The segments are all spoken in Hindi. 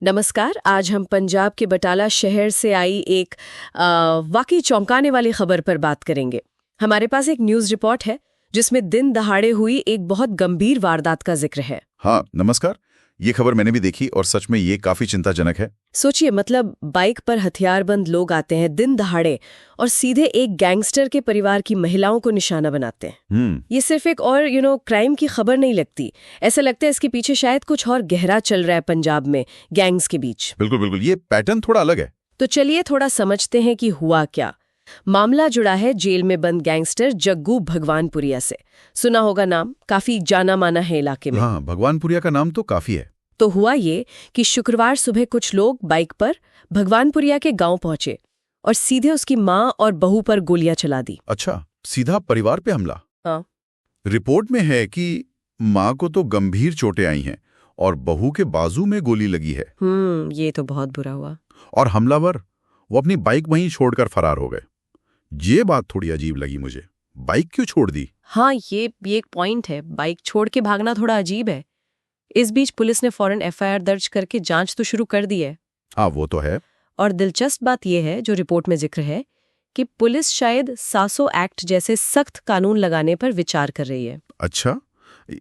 नमस्कार। आज हम पंजाब के बटाला शहर से आई एक वाकई चौंकाने वाली खबर पर बात करेंगे। हमारे पास एक न्यूज़ रिपोर्ट है जिसमें दिन दहाड़े हुई एक बहुत गंभीर वारदात का जिक्र है। हाँ, नमस्कार। ये खबर मैंने भी देखी और सच में ये काफी चिंताजनक है। सोचिए, मतलब बाइक पर हथियारबंद लोग आते हैं दिन दहाड़े और सीधे एक गैंगस्टर के परिवार की महिलाओं को निशाना बनाते हैं। ये सिर्फ एक और क्राइम की खबर नहीं लगती। ऐसा लगता है इसके पीछे शायद कुछ और गहरा चल रहा है पंजाब में गैंग्स के बीच। बिल्कुल बिल्कुल, ये पैटर्न थोड़ा अलग है। तो चलिए थोड़ा समझते हैं कि हुआ क्या। मामला जुड़ा है जेल में बंद गैंगस्टर जग्गू भगवानपुरिया से। सुना होगा नाम, काफी जाना माना है इलाके में। हाँ, भगवानपुरिया का नाम तो काफी है। तो हुआ ये कि शुक्रवार सुबह कुछ लोग बाइक पर भगवानपुरिया के गांव पहुंचे और सीधे उसकी मां और बहू पर गोलियां चला दी। अच्छा, सीधा परिवार पे हमला? हाँ। रिपोर्ट में है कि माँ को तो गंभीर चोटें आई हैं और बहू के बाजू में गोली लगी है। ये तो बहुत बुरा हुआ। और हमलावर वो अपनी बाइक वहीं छोड़कर फरार हो गए। ये बात थोड़ी अजीब लगी मुझे। बाइक क्यों छोड़ दी? हाँ, ये एक पॉइंट है। बाइक छोड़ के भागना थोड़ा अजीब है। इस बीच पुलिस ने फौरन एफआईआर दर्ज करके जांच तो शुरू कर दी है। हाँ, वो तो है। और दिलचस्प बात यह है, जो रिपोर्ट में जिक्र है, कि पुलिस शायद सासो एक्ट जैसे सख्त कानून लगाने पर विचार कर रही है। अच्छा,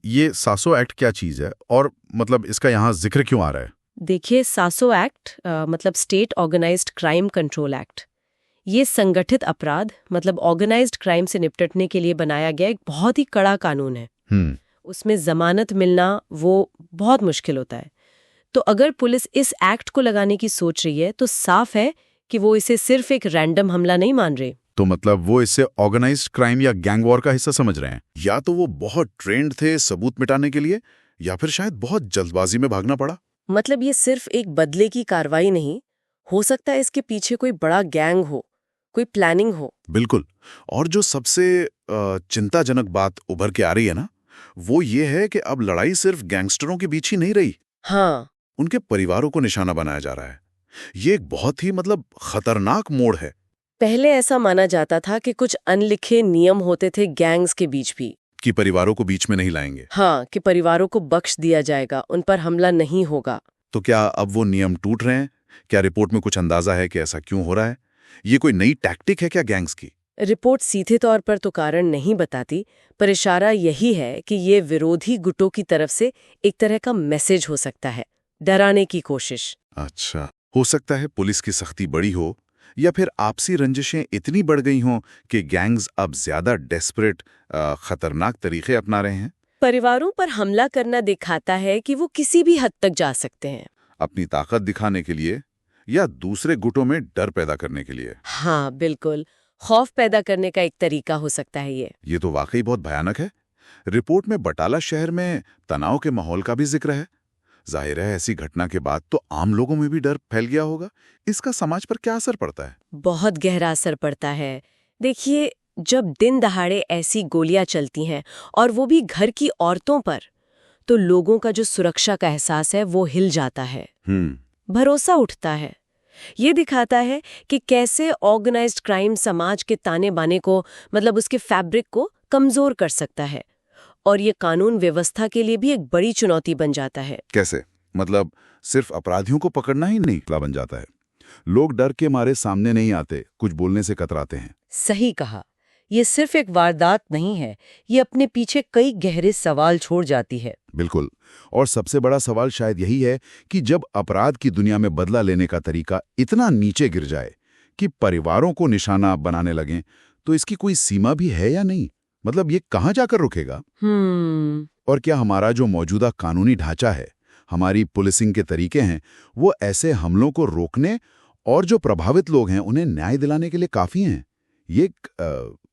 ये सासो एक्ट क्या चीज है और मतलब इसका यहाँ जिक्र क्यों आ रहा है? देखिए, सासो एक्ट मतलब state organized crime control act. ये संगठित अपराध मतलब ऑर्गेनाइज्ड क्राइम से निपटने के लिए बनाया गया एक बहुत ही कड़ा कानून है। उसमें जमानत मिलना वो बहुत मुश्किल होता है। तो अगर पुलिस इस एक्ट को लगाने की सोच रही है तो साफ है कि वो इसे सिर्फ एक रैंडम हमला नहीं मान रहे। तो मतलब वो इससे ऑर्गेनाइज्ड क्राइम या गैंग वॉर का हिस्सा समझ रहे हैं? या तो वो बहुत ट्रेंड थे सबूत मिटाने के लिए, या फिर शायद बहुत जल्दबाजी में भागना पड़ा। मतलब ये सिर्फ एक बदले की कार्रवाई नहीं, हो सकता है इसके पीछे कोई बड़ा गैंग हो, कोई प्लानिंग हो। बिल्कुल। और जो सबसे चिंताजनक बात उभर के आ रही है ना, वो ये है कि अब लड़ाई सिर्फ गैंगस्टरों के बीच ही नहीं रही। हाँ, उनके परिवारों को निशाना बनाया जा रहा है। ये एक बहुत ही मतलब खतरनाक मोड़ है। पहले ऐसा माना जाता था कि कुछ अनलिखे नियम होते थे गैंग्स के बीच भी, कि परिवारों को बीच में नहीं लाएंगे। हाँ, कि परिवारों को बख्श दिया जाएगा, उन पर हमला नहीं होगा। तो क्या अब वो नियम टूट रहे हैं? क्या रिपोर्ट में कुछ अंदाजा है कि ऐसा क्यों हो रहा है? ये कोई नई टैक्टिक है क्या गैंग्स की? रिपोर्ट सीधे तौर पर तो कारण नहीं बताती, पर इशारा यही है कि ये विरोधी गुटों की तरफ से एक तरह का मैसेज हो सकता है, डराने की कोशिश। अच्छा, हो सकता है पुलिस की सख्ती बड़ी हो, या फिर आपसी रंजिशें इतनी बढ़ गई हों कि गैंग्स अब ज्यादा डेस्परेट, खतरनाक तरीके अपना रहे हैं। परिवारों पर हमला करना दिखाता है कि वो किसी भी हद तक जा सकते हैं। अपनी ताकत दिखाने के लिए या दूसरे गुटों में डर पैदा करने के लिए। हाँ, बिल्कुल। खौफ पैदा करने का एक तरीका हो सकता है ये। ये तो वाकई बहुत भयानक है। रिपोर्ट में बटाला शहर में तनाव के माहौल का भी जिक्र है। जाहिर है ऐसी घटना के बाद तो आम लोगों में भी डर फैल गया होगा। इसका समाज पर क्या असर पड़ता है? बहुत गहरा असर पड़ता है। देखिए, जब दिन दहाड़े ऐसी गोलियां चलती हैं और वो भी घर की औरतों पर, तो लोगों का जो सुरक्षा का एहसास है वो हिल जाता है। भरोसा उठता है। ये दिखाता है कि कैसे ऑर्गेनाइज्ड क्राइम समाज के ताने बाने को, मतलब उसके फैब्रिक को कमजोर कर सकता है। और ये कानून व्यवस्था के लिए भी एक बड़ी चुनौती बन जाता है। कैसे? मतलब सिर्फ अपराधियों को पकड़ना ही नहीं बन जाता है। लोग डर के मारे सामने नहीं आते, कुछ बोलने से कतराते हैं। सही कहा। ये सिर्फ एक वारदात नहीं है, ये अपने पीछे कई गहरे सवाल छोड़ जाती है। बिल्कुल। और सबसे बड़ा सवाल शायद यही है कि जब अपराध की दुनिया में बदला लेने का तरीका इतना नीचे गिर जाए कि परिवारों को निशाना बनाने लगें, तो इसकी कोई सीमा भी है या नहीं? मतलब ये कहाँ जाकर रुकेगा? और क्या हमारा जो मौजूदा कानूनी ढांचा है, हमारी पुलिसिंग के तरीके हैं, वो ऐसे हमलों को रोकने और जो प्रभावित लोग हैं उन्हें न्याय दिलाने के लिए काफी हैं? ये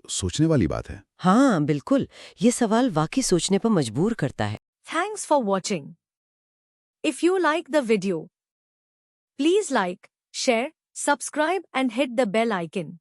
सोचने वाली बात है। हाँ, बिल्कुल। ये सवाल वाकई सोचने पर मजबूर करता है। Thanks for watching. If you like the video, please like, share, subscribe and hit the bell icon.